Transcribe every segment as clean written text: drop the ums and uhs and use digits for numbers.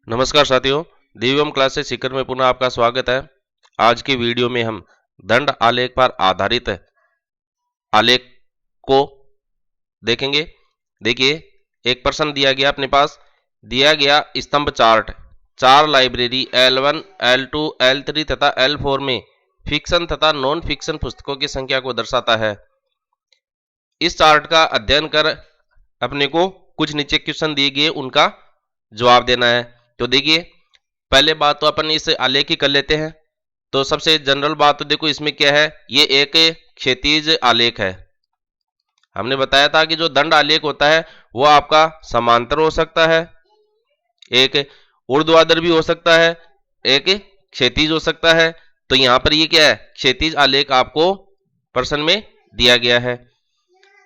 नमस्कार साथियों, दिव्यम क्लासेस सीकर में पुनः आपका स्वागत है। आज की वीडियो में हम दंड आलेख पर आधारित आलेख को देखेंगे। देखिए, एक प्रश्न दिया गया अपने पास, दिया गया स्तंभ चार्ट चार लाइब्रेरी L1, L2, L3 तथा L4 में फिक्शन तथा नॉन फिक्शन पुस्तकों की संख्या को दर्शाता है। इस चार्ट का अध्ययन कर अपने को कुछ नीचे क्वेश्चन दिए गए उनका जवाब देना है। तो देखिए, पहले बात तो अपन इस आलेख ही कर लेते हैं। तो सबसे जनरल बात तो देखो इसमें क्या है, ये एक क्षैतिज आलेख है। हमने बताया था कि जो दंड आलेख होता है वो आपका समांतर हो सकता है, एक ऊर्ध्वाधर भी हो सकता है, एक क्षैतिज हो सकता है। तो यहां पर ये क्या है, क्षैतिज आलेख आपको प्रश्न में दिया गया है।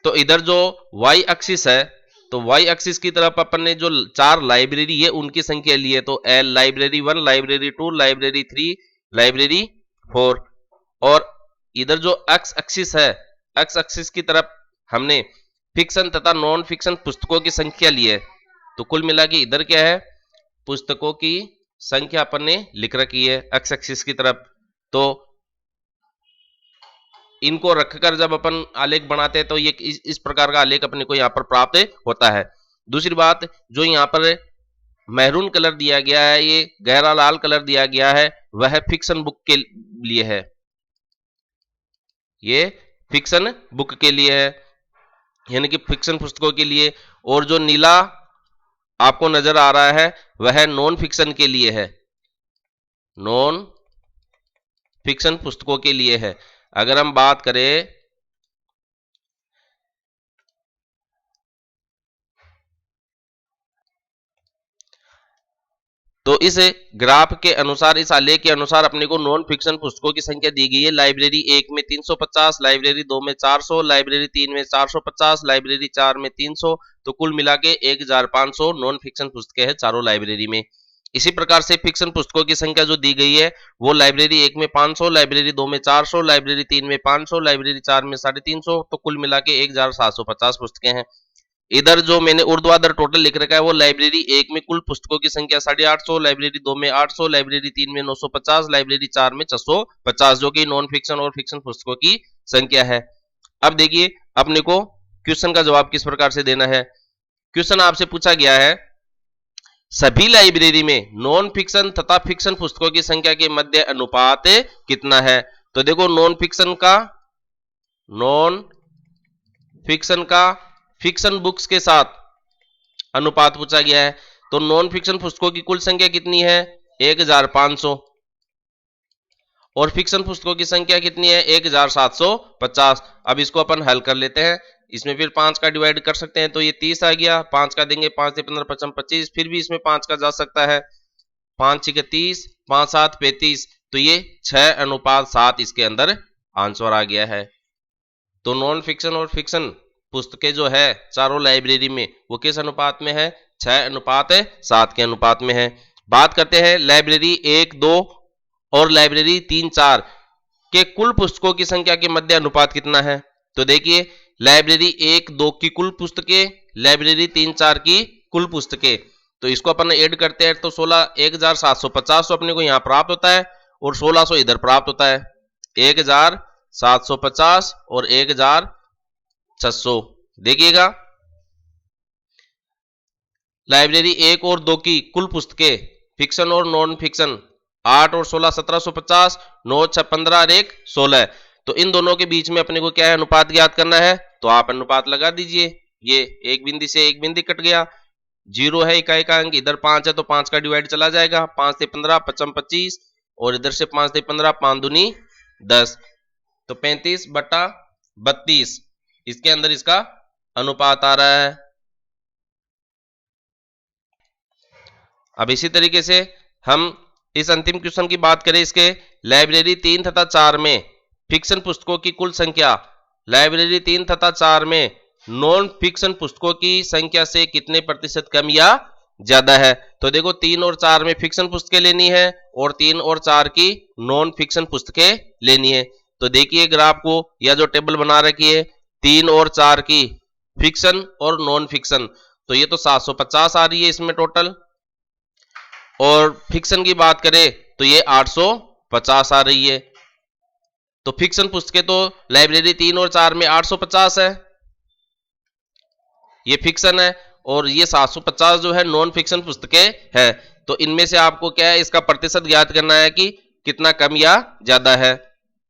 तो इधर जो y एक्सिस है, तो y एक्सिस की तरफ अपन ने जो चार लाइब्रेरी है उनकी संख्या ली है। तो L library 1, library 2, library 3, library 4। और इधर जो x एक्सिस है, x एक्सिस की तरफ हमने फिक्शन तथा नॉन फिक्शन पुस्तकों की संख्या ली है। तो कुल मिला के इधर क्या है, पुस्तकों की संख्या अपन ने लिख रखी है x एक्सिस की तरफ। तो इनको रखकर जब अपन आलेख बनाते हैं तो ये इस प्रकार का आलेख अपने को यहाँ पर प्राप्त होता है। दूसरी बात, जो यहाँ पर मैरून कलर दिया गया है, ये गहरा लाल कलर दिया गया है, वह फिक्शन बुक के लिए है। ये फिक्शन बुक के लिए है, यानी कि फिक्शन पुस्तकों के लिए। और जो नीला आपको नजर आ रहा है वह नॉन फिक्शन के लिए है, नॉन फिक्शन पुस्तकों के लिए है। अगर हम बात करें तो इस ग्राफ के अनुसार, इस आलेख के अनुसार अपने को नॉन फिक्शन पुस्तकों की संख्या दी गई है। लाइब्रेरी 1 में 350, लाइब्रेरी 2 में 400, लाइब्रेरी 3 में 450, लाइब्रेरी 4 में 300। तो कुल मिला के 1500 नॉन फिक्शन पुस्तकें हैं चारों लाइब्रेरी में। इसी प्रकार से फिक्शन पुस्तकों की संख्या जो दी गई है वो लाइब्रेरी 1 में 500, लाइब्रेरी 2 में 400, लाइब्रेरी 3 में 500, लाइब्रेरी 4 में 350। तो कुल मिला के 1750 पुस्तकें हैं। इधर जो मैंने ऊर्ध्वाधर टोटल लिख रखा है वो लाइब्रेरी 1 में कुल पुस्तकों की संख्या 850, लाइब्रेरी 2 में 800, लाइब्रेरी 3 में 950, लाइब्रेरी 4 में 650, जो कि नॉन फिक्शन और फिक्शन पुस्तकों की संख्या है। अब देखिए, अपने को क्वेश्चन का जवाब किस प्रकार से देना है। क्वेश्चन आपसे पूछा गया है, सभी लाइब्रेरी में नॉन फिक्शन तथा फिक्शन पुस्तकों की संख्या के मध्य अनुपात कितना है। तो देखो, नॉन फिक्शन का फिक्शन बुक्स के साथ अनुपात पूछा गया है। तो नॉन फिक्शन पुस्तकों की कुल संख्या कितनी है, 1500, और फिक्शन पुस्तकों की संख्या कितनी है, 1750। अब इसको अपन हल कर लेते हैं। इसमें फिर 5 का डिवाइड कर सकते हैं, तो ये 30 आ गया। 5 का देंगे, 5 से 15, 55, 25। फिर भी इसमें 5 का जा सकता है, 5 6 30, 5 7 35। तो ये 6:7 इसके अंदर आंसर आ गया है। तो नॉन फिक्शन और फिक्शन पुस्तकें जो है चारों लाइब्रेरी में वो किस अनुपात में है, 6:7 के अनुपात में है। बात करते हैं लाइब्रेरी 1, 2 और लाइब्रेरी 3, 4 के कुल पुस्तकों की संख्या के मध्य अनुपात कितना है। तो देखिए, लाइब्रेरी 1, 2 की कुल पुस्तकें, लाइब्रेरी 3, 4 की कुल पुस्तकें, तो इसको अपन ऐड करते हैं तो 1750 तो अपने को यहां प्राप्त होता है, और 1600 इधर प्राप्त होता है। 1750 और 1600। देखिएगा, लाइब्रेरी 1 और 2 की कुल पुस्तकें फिक्शन और नॉन फिक्शन 8 और 16 1750, 9 6 15 और 1 16। तो इन दोनों के बीच में अपने को क्या है, अनुपात ज्ञात करना है। तो आप अनुपात लगा दीजिए। ये एक बिंदु से एक बिंदु कट गया, 0 है इकाई का अंक, इधर 5 है तो 5 का डिवाइड चला जाएगा, 5 से 15 55 25, और इधर से 5 से 15 5 दूनी 10, तो 35/32 इसके अंदर इसका अनुपात आ रहा है। अब इसी तरीके से हम इस अंतिम क्वेश्चन की बात करें, इसके लाइब्रेरी 3 तथा 4 में फिक्शन पुस्तकों की कुल संख्या लाइब्रेरी 3 तथा 4 में नॉन फिक्शन पुस्तकों की संख्या से कितने प्रतिशत कम या ज्यादा है। तो देखो, 3 और 4 में फिक्शन पुस्तकें लेनी है और 3 और 4 की नॉन फिक्शन पुस्तकें लेनी है। तो देखिए ग्राफ को, या जो टेबल बना रखी है 3 और 4 की फिक्शन और नॉन फिक्शन, तो ये तो 750 आ रही है इसमें टोटल। और फिक्शन की बात करें तो ये 850 आ रही है। तो फिक्शन पुस्तकें तो लाइब्रेरी 3 और 4 में 850 है, ये फिक्शन है, और ये 750 जो है नॉन फिक्शन पुस्तकें है। तो इनमें से आपको क्या है, इसका प्रतिशत ज्ञात करना है कि कितना कम या ज्यादा है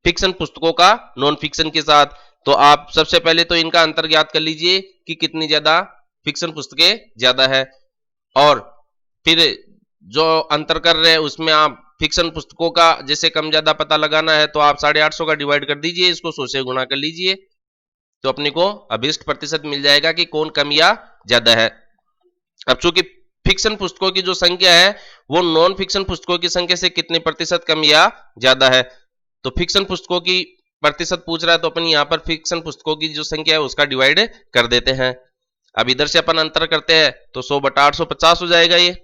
फिक्शन पुस्तकों का नॉन फिक्शन के साथ। तो आप सबसे पहले तो इनका अंतर ज्ञात कर लीजिए कि कितनी ज्यादा फिक्शन पुस्तकें ज्यादा है, और फिर जो अंतर कर रहे हैं उसमें आप फिक्शन पुस्तकों का जैसे कम ज्यादा पता लगाना है तो आप 850 का डिवाइड कर दीजिए, इसको 100 से गुणा कर लीजिए, तो अपने को अभिष्ट प्रतिशत मिल जाएगा कि कौन कम या ज्यादा है। अब चूंकि फिक्शन पुस्तकों की जो संख्या है वो नॉन फिक्शन पुस्तकों की संख्या से कितने प्रतिशत कम या ज्यादा है, तो फिक्शन पुस्तकों की प्रतिशत पूछ रहा है तो अपन यहाँ पर फिक्शन पुस्तकों की जो संख्या है उसका डिवाइड कर देते हैं। अब इधर से अपन अंतर करते हैं तो 100/850 हो जाएगा, ये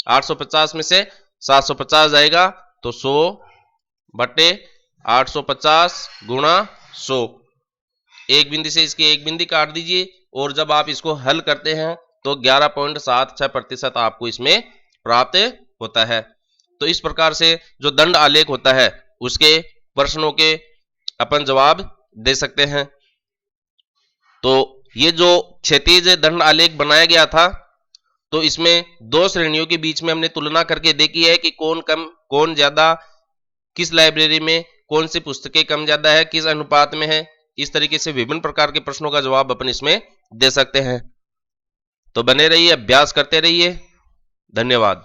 850 में से 750 जाएगा, तो 100/850 गुणा 100, एक बिंदी से इसकी एक बिंदी काट दीजिए, और जब आप इसको हल करते हैं तो 11.76% आपको इसमें प्राप्त होता है। तो इस प्रकार से जो दंड आलेख होता है उसके प्रश्नों के अपन जवाब दे सकते हैं। तो ये जो क्षैतिज दंड आलेख बनाया गया था तो इसमें दो श्रेणियों के बीच में हमने तुलना करके देखी है कि कौन कम कौन ज्यादा, किस लाइब्रेरी में कौन सी पुस्तकें कम ज्यादा है, किस अनुपात में है। इस तरीके से विभिन्न प्रकार के प्रश्नों का जवाब अपन इसमें दे सकते हैं। तो बने रहिए, अभ्यास करते रहिए। धन्यवाद।